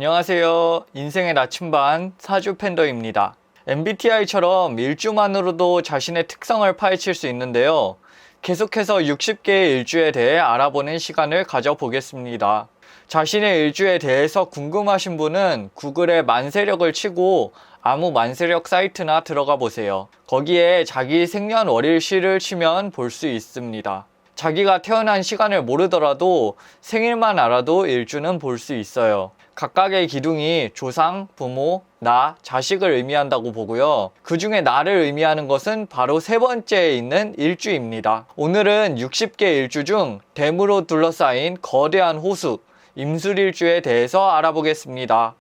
안녕하세요. 인생의 나침반 사주 팬더입니다. MBTI처럼 일주만으로도 자신의 특성을 파헤칠 수 있는데요. 계속해서 60개의 일주에 대해 알아보는 시간을 가져보겠습니다. 자신의 일주에 대해서 궁금하신 분은 구글에 만세력을 치고 아무 만세력 사이트나 들어가 보세요. 거기에 자기 생년월일시를 치면 볼 수 있습니다. 자기가 태어난 시간을 모르더라도 생일만 알아도 일주는 볼 수 있어요. 각각의 기둥이 조상, 부모, 나, 자식을 의미한다고 보고요. 그 중에 나를 의미하는 것은 바로 세 번째에 있는 일주입니다. 오늘은 60개 일주 중 댐으로 둘러싸인 거대한 호수, 임술일주에 대해서 알아보겠습니다.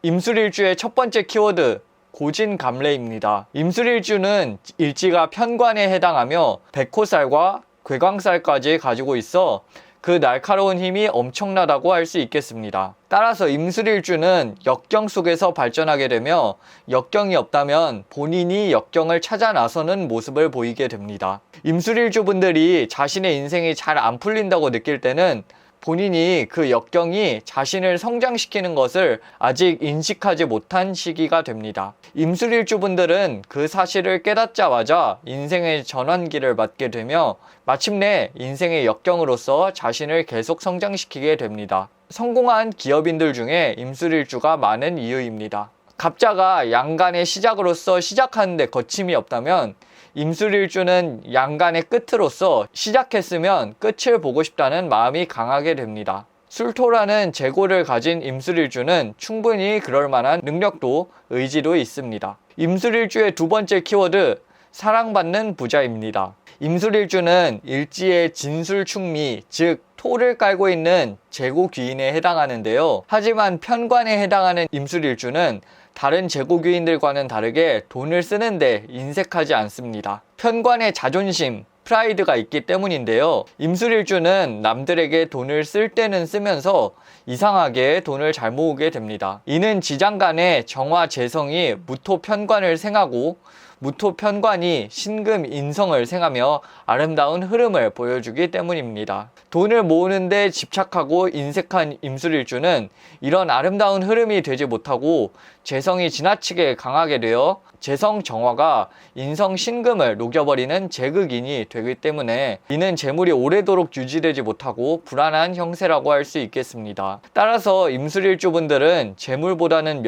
임술일주의 첫 번째 키워드, 고진감래입니다. 임술일주는 일지가 편관에 해당하며 백호살과 괴광살까지 가지고 있어 그 날카로운 힘이 엄청나다고 할 수 있겠습니다. 따라서 임술일주는 역경 속에서 발전하게 되며 역경이 없다면 본인이 역경을 찾아 나서는 모습을 보이게 됩니다. 임술일주 분들이 자신의 인생이 잘 안 풀린다고 느낄 때는 본인이 그 역경이 자신을 성장시키는 것을 아직 인식하지 못한 시기가 됩니다. 임술일주 분들은 그 사실을 깨닫자마자 인생의 전환기를 맞게 되며 마침내 인생의 역경으로서 자신을 계속 성장시키게 됩니다. 성공한 기업인들 중에 임술일주가 많은 이유입니다. 갑자가 양간의 시작으로서 시작하는데 거침이 없다면 임술일주는 양간의 끝으로서 시작했으면 끝을 보고 싶다는 마음이 강하게 됩니다. 술토라는 재고를 가진 임술일주는 충분히 그럴 만한 능력도 의지도 있습니다. 임술일주의 두 번째 키워드, 사랑받는 부자입니다. 임술일주는 일지의 진술충미, 즉 토를 깔고 있는 재고귀인에 해당하는데요. 하지만 편관에 해당하는 임술일주는 다른 재고귀인들과는 다르게 돈을 쓰는데 인색하지 않습니다. 편관의 자존심, 프라이드가 있기 때문인데요. 임술일주는 남들에게 돈을 쓸 때는 쓰면서 이상하게 돈을 잘 모으게 됩니다. 이는 지장간의 정화재성이 무토편관을 생하고 무토편관이 신금인성을 생하며 아름다운 흐름을 보여주기 때문입니다. 돈을 모으는데 집착하고 인색한 임술일주는 이런 아름다운 흐름이 되지 못하고 재성이 지나치게 강하게 되어 재성 정화가 인성 신금을 녹여버리는 재극인이 되기 때문에 이는 재물이 오래도록 유지되지 못하고 불안한 형세라고 할 수 있겠습니다. 따라서 임술일주 분들은 재물보다는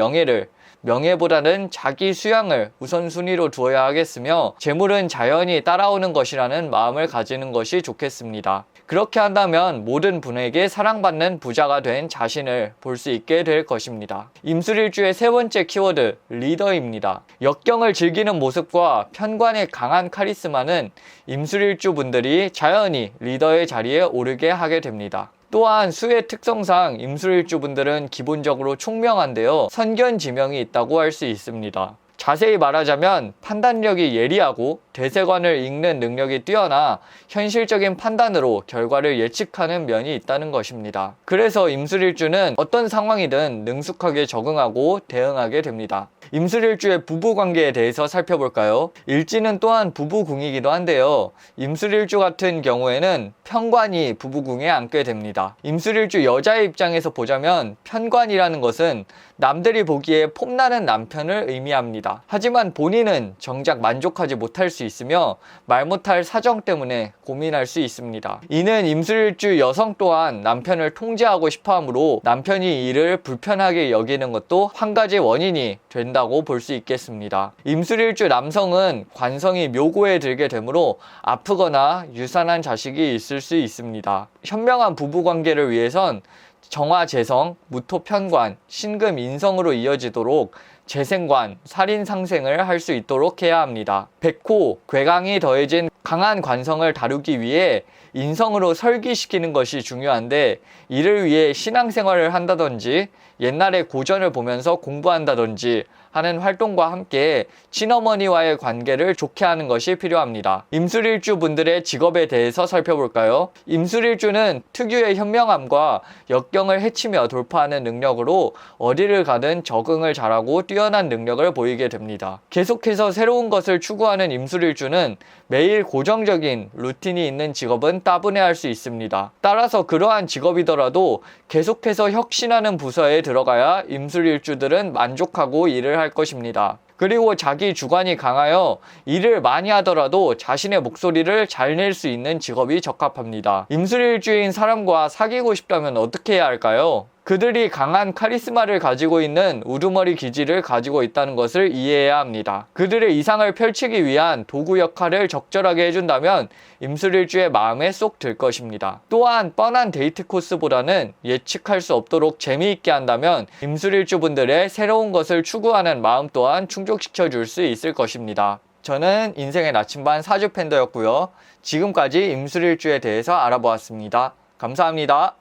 명예보다는 자기 수양을 우선순위로 두어야 하겠으며 재물은 자연히 따라오는 것이라는 마음을 가지는 것이 좋겠습니다. 그렇게 한다면 모든 분에게 사랑받는 부자가 된 자신을 볼 수 있게 될 것입니다. 임술일주의 세 번째 키워드, 리더입니다. 역경을 즐기는 모습과 편관의 강한 카리스마는 임술일주 분들이 자연히 리더의 자리에 오르게 하게 됩니다. 또한 수의 특성상 임술일주 분들은 기본적으로 총명한데요. 선견지명이 있다고 할 수 있습니다. 자세히 말하자면 판단력이 예리하고 대세관을 읽는 능력이 뛰어나 현실적인 판단으로 결과를 예측하는 면이 있다는 것입니다. 그래서 임술일주는 어떤 상황이든 능숙하게 적응하고 대응하게 됩니다. 임술일주의 부부관계에 대해서 살펴볼까요? 일지는 또한 부부궁이기도 한데요. 임술일주 같은 경우에는 편관이 부부궁에 앉게 됩니다. 임술일주 여자의 입장에서 보자면 편관이라는 것은 남들이 보기에 폼나는 남편을 의미합니다. 하지만 본인은 정작 만족하지 못할 수 있으며 말 못할 사정 때문에 고민할 수 있습니다. 이는 임술일주 여성 또한 남편을 통제하고 싶어 하므로 남편이 이를 불편하게 여기는 것도 한 가지 원인이 된다고 볼 수 있겠습니다. 임술일주 남성은 관성이 묘고에 들게 되므로 아프거나 유산한 자식이 있을 수 있습니다. 현명한 부부관계를 위해선 정화재성, 무토편관, 신금인성으로 이어지도록 재생관, 살인상생을 할 수 있도록 해야 합니다. 백호, 괴강이 더해진 강한 관성을 다루기 위해 인성으로 설기시키는 것이 중요한데 이를 위해 신앙생활을 한다든지 옛날의 고전을 보면서 공부한다든지 하는 활동과 함께 친어머니와의 관계를 좋게 하는 것이 필요합니다. 임술일주 분들의 직업에 대해서 살펴볼까요? 임술일주는 특유의 현명함과 역경을 헤치며 돌파하는 능력으로 어디를 가든 적응을 잘하고 뛰어난 능력을 보이게 됩니다. 계속해서 새로운 것을 추구하는 임술일주는 매일 고정적인 루틴이 있는 직업은 따분해할 수 있습니다. 따라서 그러한 직업이더라도 계속해서 혁신하는 부서에 들어가야 임술일주들은 만족하고 일을 할 것입니다. 그리고 자기 주관이 강하여 일을 많이 하더라도 자신의 목소리를 잘 낼 수 있는 직업이 적합합니다. 임술일주인 사람과 사귀고 싶다면 어떻게 해야 할까요? 그들이 강한 카리스마를 가지고 있는 우두머리 기질을 가지고 있다는 것을 이해해야 합니다. 그들의 이상을 펼치기 위한 도구 역할을 적절하게 해준다면 임술일주의 마음에 쏙 들 것입니다. 또한 뻔한 데이트 코스보다는 예측할 수 없도록 재미있게 한다면 임술일주 분들의 새로운 것을 추구하는 마음 또한 충족시켜 줄 수 있을 것입니다. 저는 인생의 나침반 사주팬더였고요. 지금까지 임술일주에 대해서 알아보았습니다. 감사합니다.